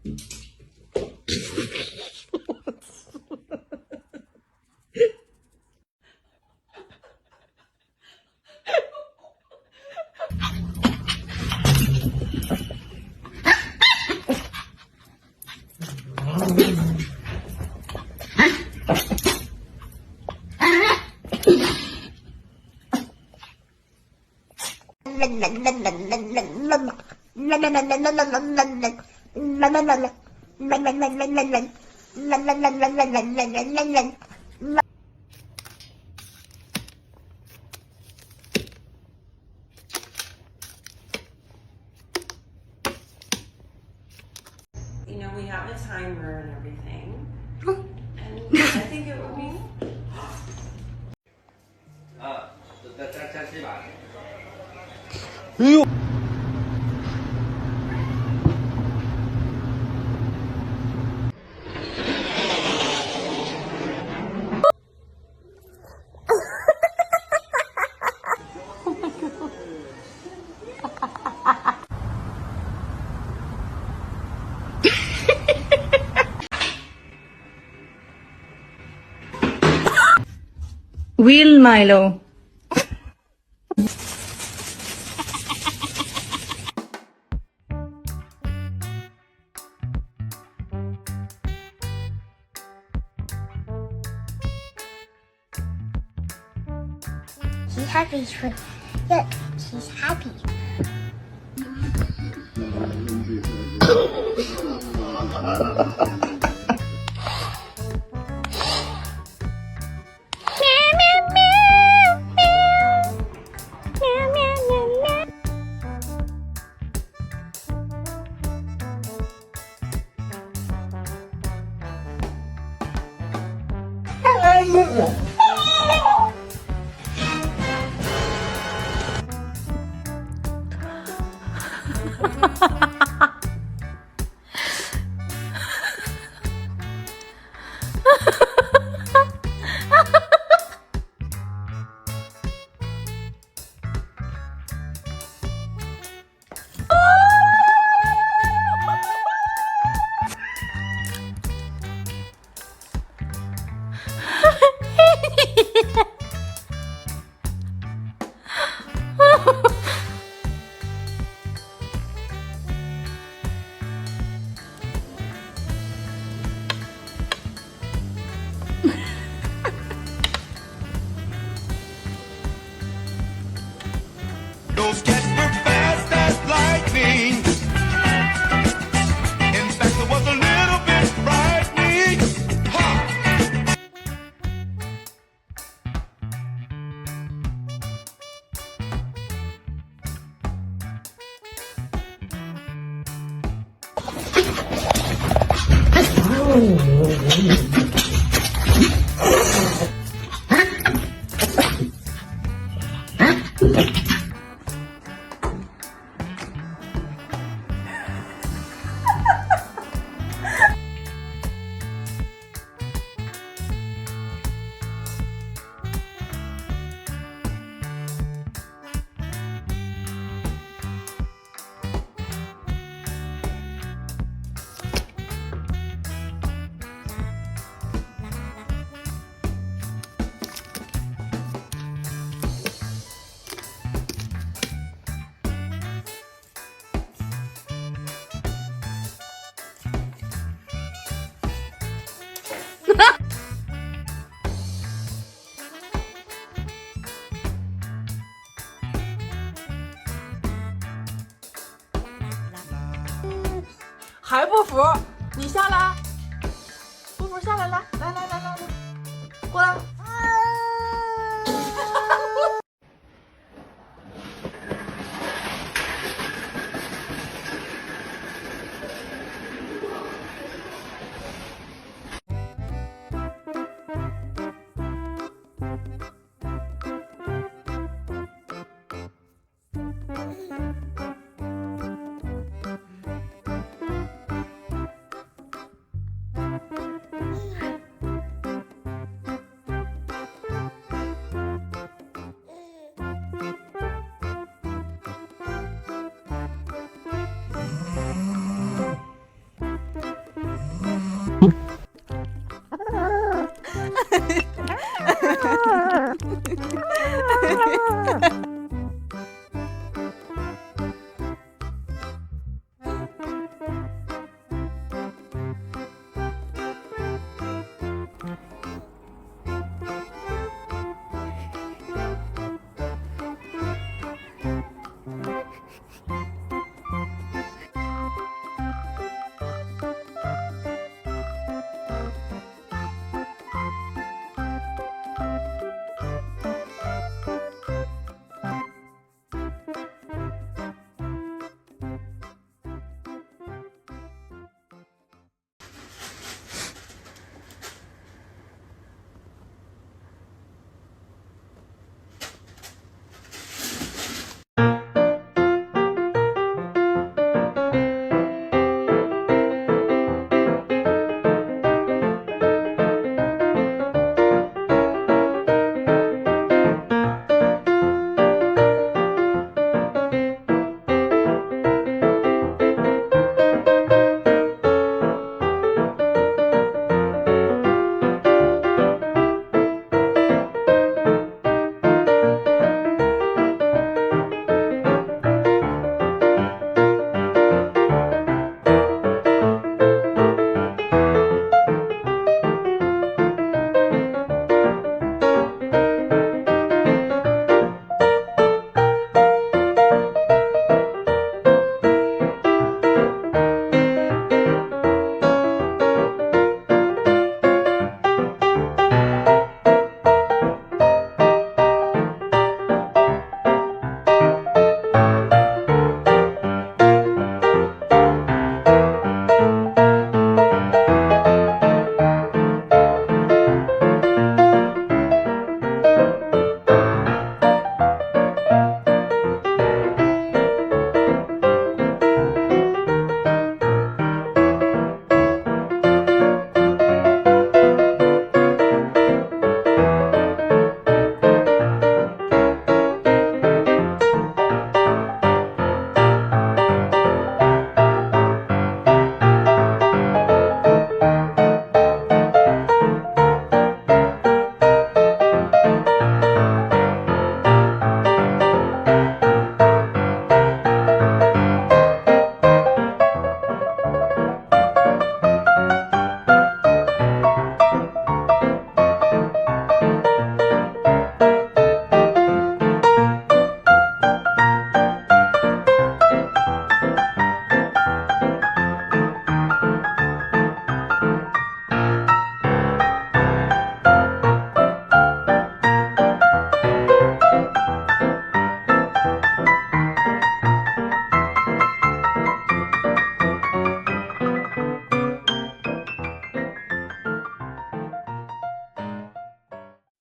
You know, we have a timer and everything, and I think it would be. Will Milo. He's happy. Look, he's happy. Those cats were fast as lightning. In fact, it was a little bit frightening. Ha!还不服？你下来，不服下来，来，过来。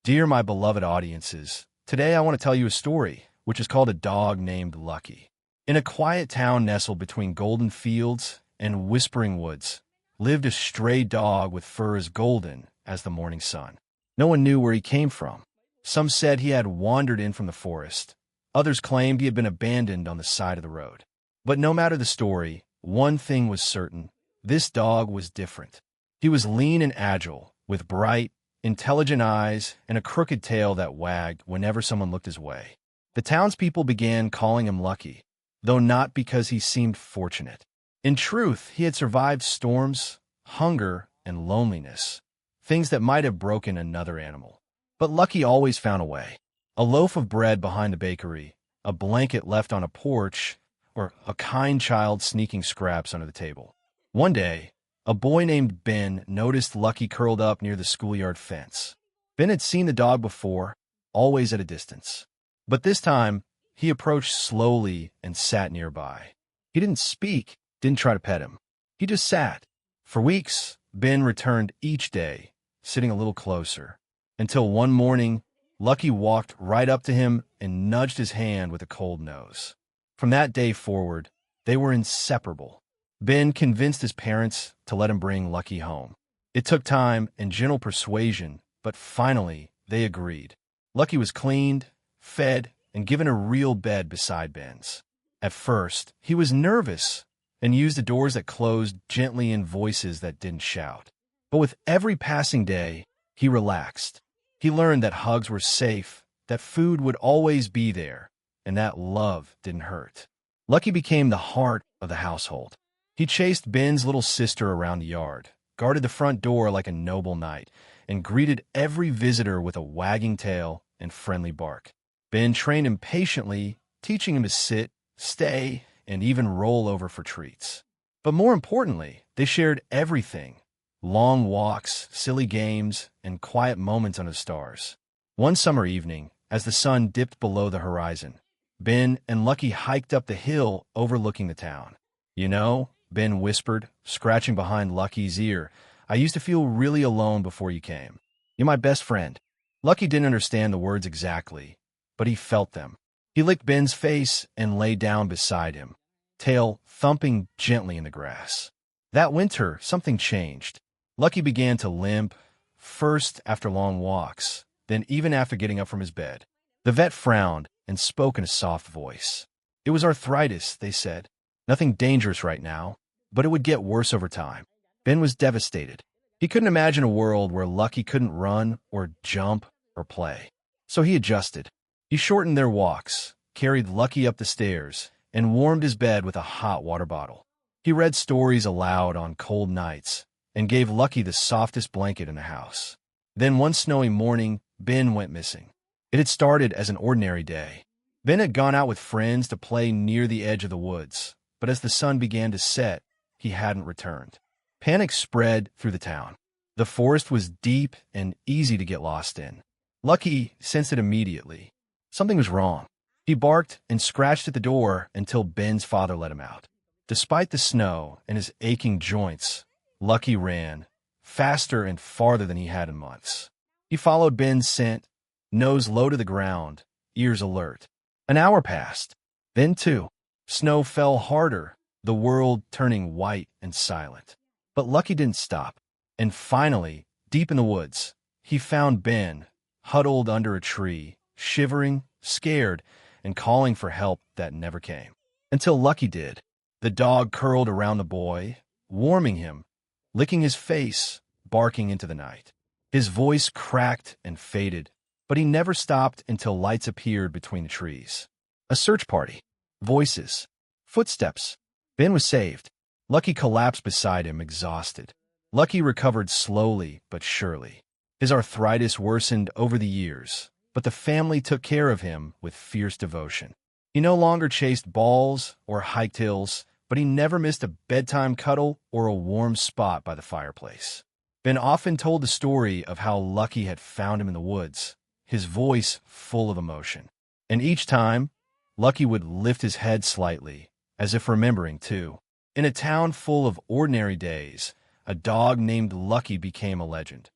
Dear my beloved audiences, today I want to tell you a story, which is called A Dog Named Lucky. In a quiet town nestled between golden fields and whispering woods, lived a stray dog with fur as golden as the morning sun. No one knew where he came from. Some said he had wandered in from the forest. Others claimed he had been abandoned on the side of the road. But no matter the story, one thing was certain. This dog was different. He was lean and agile, with bright, intelligent eyes and a crooked tail that wagged whenever someone looked his way. The townspeople began calling him Lucky, though not because he seemed fortunate. In truth, he had survived storms, hunger, and loneliness, things that might have broken another animal. But Lucky always found a way. A loaf of bread behind the bakery, a blanket left on a porch, or a kind child sneaking scraps under the table. One day, a boy named Ben noticed Lucky curled up near the schoolyard fence. Ben had seen the dog before, always at a distance. But this time, he approached slowly and sat nearby. He didn't speak, didn't try to pet him. He just sat. For weeks, Ben returned each day, sitting a little closer, until one morning, Lucky walked right up to him and nudged his hand with a cold nose. From that day forward, they were inseparable. Ben convinced his parents to let him bring Lucky home. It took time and gentle persuasion, but finally they agreed. Lucky was cleaned, fed, and given a real bed beside Ben's. At first, he was nervous and used the doors that closed gently in voices that didn't shout. But with every passing day, he relaxed. He learned that hugs were safe, that food would always be there, and that love didn't hurt. Lucky became the heart of the household. He chased Ben's little sister around the yard, guarded the front door like a noble knight, and greeted every visitor with a wagging tail and friendly bark. Ben trained him patiently, teaching him to sit, stay, and even roll over for treats. But more importantly, they shared everything: long walks, silly games, and quiet moments under the stars. One summer evening, as the sun dipped below the horizon, Ben and Lucky hiked up the hill overlooking the town. "You know," Ben whispered, scratching behind Lucky's ear, "I used to feel really alone before you came. You're my best friend." Lucky didn't understand the words exactly, but he felt them. He licked Ben's face and lay down beside him, tail thumping gently in the grass. That winter, something changed. Lucky began to limp, first after long walks, then even after getting up from his bed. The vet frowned and spoke in a soft voice. "It was arthritis," they said. "Nothing dangerous right now, but it would get worse over time." Ben was devastated. He couldn't imagine a world where Lucky couldn't run or jump or play. So he adjusted. He shortened their walks, carried Lucky up the stairs, and warmed his bed with a hot water bottle. He read stories aloud on cold nights and gave Lucky the softest blanket in the house. Then one snowy morning, Ben went missing. It had started as an ordinary day. Ben had gone out with friends to play near the edge of the woods, but as the sun began to set, he hadn't returned. Panic spread through the town. The forest was deep and easy to get lost in. Lucky sensed it immediately. Something was wrong. He barked and scratched at the door until Ben's father let him out. Despite the snow and his aching joints, Lucky ran, faster and farther than he had in months. He followed Ben's scent, nose low to the ground, ears alert. An hour passed. Then two. Snow fell harder, the world turning white and silent. But Lucky didn't stop. And finally, deep in the woods, he found Ben, huddled under a tree, shivering, scared, and calling for help that never came. Until Lucky did. The dog curled around the boy, warming him, licking his face, barking into the night. His voice cracked and faded, but he never stopped until lights appeared between the trees. A search party. Voices. Footsteps. Ben was saved. Lucky collapsed beside him, exhausted. Lucky recovered slowly but surely. His arthritis worsened over the years, but the family took care of him with fierce devotion. He no longer chased balls or hiked hills, but he never missed a bedtime cuddle or a warm spot by the fireplace. Ben often told the story of how Lucky had found him in the woods, his voice full of emotion. And each time, Lucky would lift his head slightly, as if remembering, too. In a town full of ordinary days, a dog named Lucky became a legend.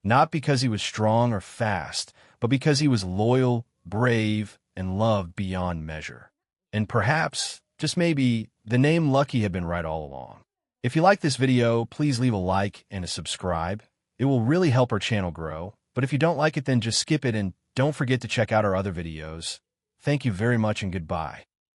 Not because he was strong or fast, but because he was loyal, brave, and loved beyond measure. And perhaps, just maybe, the name Lucky had been right all along. If you like this video, please leave a like and a subscribe. It will really help our channel grow. But if you don't like it, then just skip it and don't forget to check out our other videos. Thank you very much and goodbye.